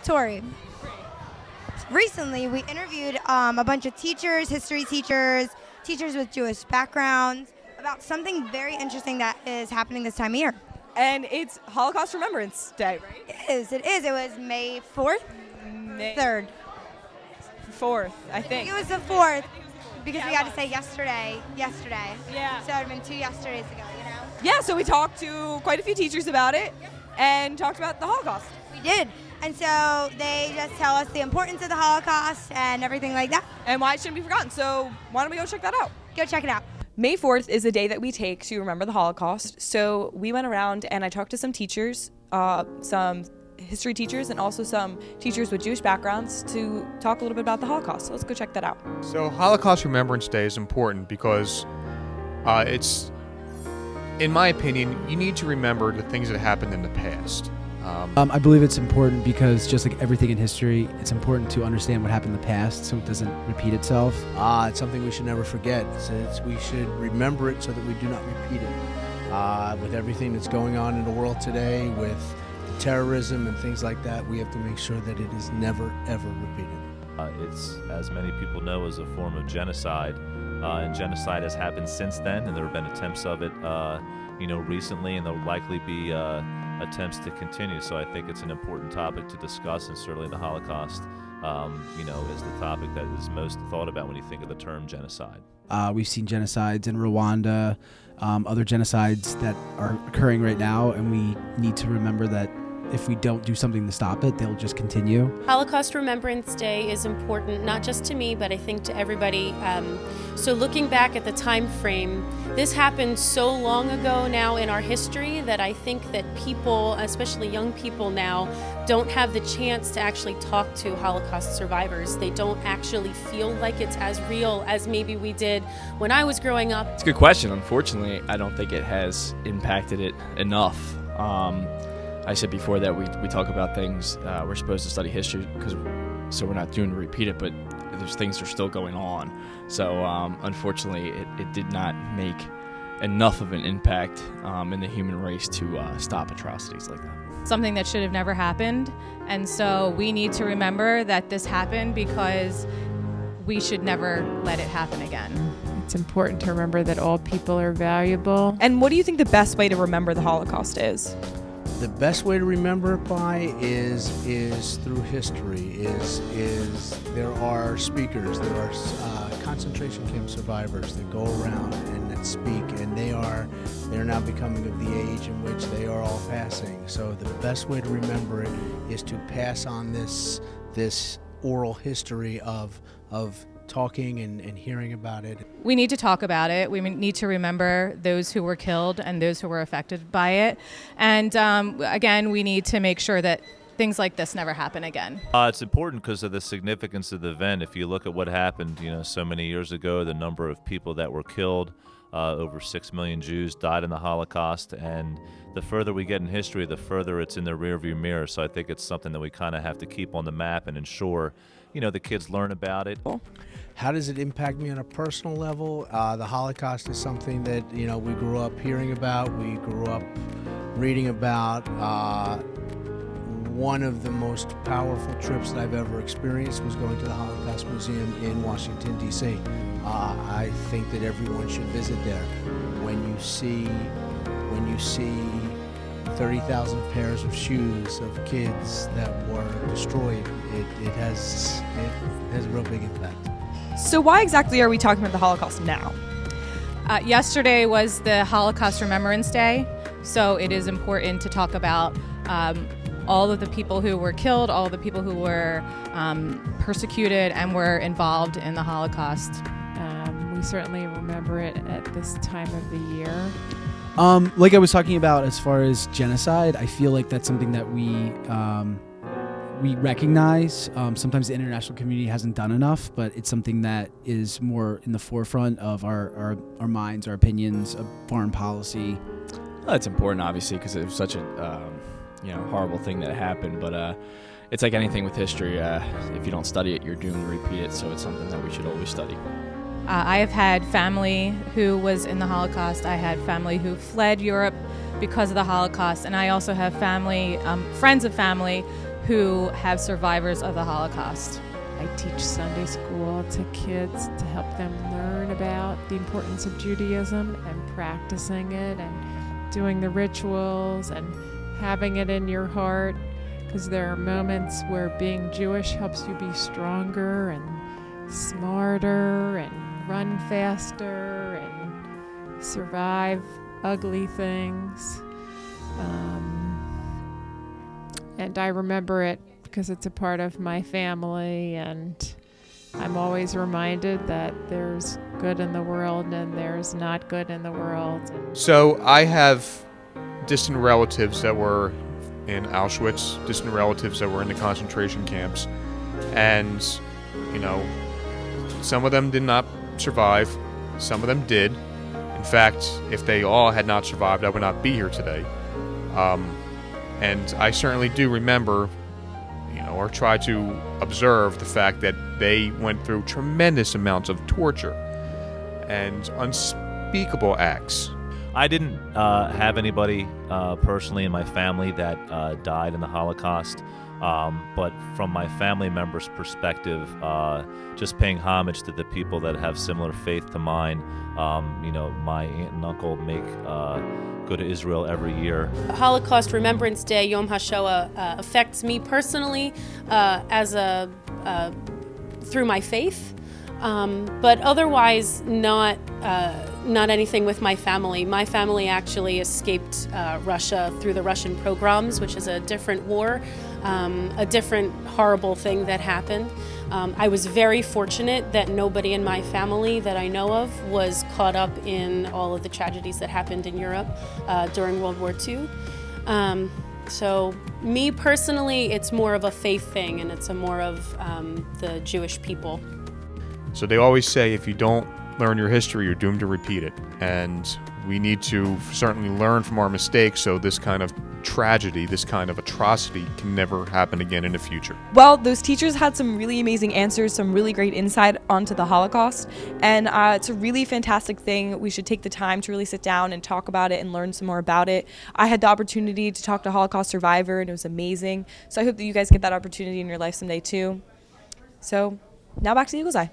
Tori. Recently, we interviewed a bunch of teachers, history teachers, teachers with Jewish backgrounds about something very interesting that is happening this time of year. And it's Holocaust Remembrance Day, right? It is. It was May 4th? May 3rd. 4th, I I think. think it was the 4th because we got to say yesterday. Yeah. So it would have been 2 yesterdays ago, you know? Yeah, so we talked to quite a few teachers about it and talked about the Holocaust. We did. And so they just tell us the importance of the Holocaust and everything like that. And why it shouldn't be forgotten. So why don't we go check that out? Go check it out. May 4th is the day that we take to remember the Holocaust. So we went around and I talked to some teachers, some history teachers and also some teachers with Jewish backgrounds to talk a little bit about the Holocaust. So let's go check that out. So Holocaust Remembrance Day is important because it's, in my opinion, you need to remember the things that happened in the past. I believe it's important because just like everything in history, it's important to understand what happened in the past so it doesn't repeat itself. It's something we should never forget. We should remember it so that we do not repeat it. With everything that's going on in the world today, with terrorism and things like that, we have to make sure that it is never, ever repeated. It's, as many people know, is a form of genocide. And genocide has happened since then, and there have been attempts of it, recently, and there will likely be attempts to continue. So I think it's an important topic to discuss, and certainly the Holocaust, is the topic that is most thought about when you think of the term genocide. We've seen genocides in Rwanda, other genocides that are occurring right now, and we need to remember that if we don't do something to stop it, they'll just continue. Holocaust Remembrance Day is important, not just to me, but I think to everybody. So looking back at the time frame, this happened so long ago now in our history that I think that people, especially young people now, don't have the chance to actually talk to Holocaust survivors. They don't actually feel like it's as real as maybe we did when I was growing up. It's a good question. Unfortunately, I don't think it has impacted it enough. I said before that we talk about things, we're supposed to study history so we're not doomed to repeat it, but there's things that are still going on. So unfortunately, it did not make enough of an impact in the human race to stop atrocities like that. Something that should have never happened, and so we need to remember that this happened because we should never let it happen again. It's important to remember that all people are valuable. And what do you think the best way to remember the Holocaust is? The best way to remember it by is through history. Is there are speakers, there are concentration camp survivors that go around and that speak, and they're now becoming of the age in which they are all passing. So the best way to remember it is to pass on this oral history of talking and hearing about it. We need to talk about it. We need to remember those who were killed and those who were affected by it. And again, we need to make sure that things like this never happen again. It's important because of the significance of the event. If you look at what happened, so many years ago, the number of people that were killed, over 6 million Jews died in the Holocaust, and the further we get in history, the further it's in the rearview mirror. So I think it's something that we kind of have to keep on the map and ensure, the kids learn about it. How does it impact me on a personal level? The Holocaust is something that, we grew up hearing about, we grew up reading about. One of the most powerful trips that I've ever experienced was going to the Holocaust Museum in Washington, D.C. I think that everyone should visit there. When you see 30,000 pairs of shoes of kids that were destroyed, it has a real big impact. So why exactly are we talking about the Holocaust now? Yesterday was the Holocaust Remembrance Day, so it is important to talk about all of the people who were killed, all of the people who were persecuted and were involved in the Holocaust. We certainly remember it at this time of the year. Like I was talking about as far as genocide, I feel like that's something that we recognize. Sometimes the international community hasn't done enough, but it's something that is more in the forefront of our minds, our opinions, of foreign policy. Well, it's important, obviously, because it was such a horrible thing that happened. But it's like anything with history. If you don't study it, you're doomed to repeat it. So it's something that we should always study. I have had family who was in the Holocaust. I had family who fled Europe because of the Holocaust, and I also have family, friends of family, who have survivors of the Holocaust. I teach Sunday school to kids to help them learn about the importance of Judaism and practicing it and doing the rituals and having it in your heart, because there are moments where being Jewish helps you be stronger and smarter and run faster and survive ugly things. And I remember it because it's a part of my family, and I'm always reminded that there's good in the world and there's not good in the world. So I have distant relatives that were in Auschwitz, distant relatives that were in the concentration camps, and some of them did not survive, some of them did. In fact, if they all had not survived, I would not be here today. And I certainly do remember, or try to observe the fact that they went through tremendous amounts of torture and unspeakable acts. I didn't have anybody personally in my family that died in the Holocaust, but from my family members' perspective, just paying homage to the people that have similar faith to mine. My aunt and uncle go to Israel every year. Holocaust Remembrance Day, Yom HaShoah, affects me personally through my faith, but otherwise not anything with my family. My family actually escaped Russia through the Russian pogroms, which is a different war, a different horrible thing that happened. I was very fortunate that nobody in my family that I know of was caught up in all of the tragedies that happened in Europe during World War II. So me personally, it's more of a faith thing, and it's more of the Jewish people. So they always say if you don't learn your history, you're doomed to repeat it. And we need to certainly learn from our mistakes so this kind of tragedy, this kind of atrocity can never happen again in the future. Well, those teachers had some really amazing answers, some really great insight onto the Holocaust, and it's a really fantastic thing. We should take the time to really sit down and talk about it and learn some more about it. I had the opportunity to talk to a Holocaust survivor, and it was amazing. So I hope that you guys get that opportunity in your life someday too. So now back to Eagle's Eye.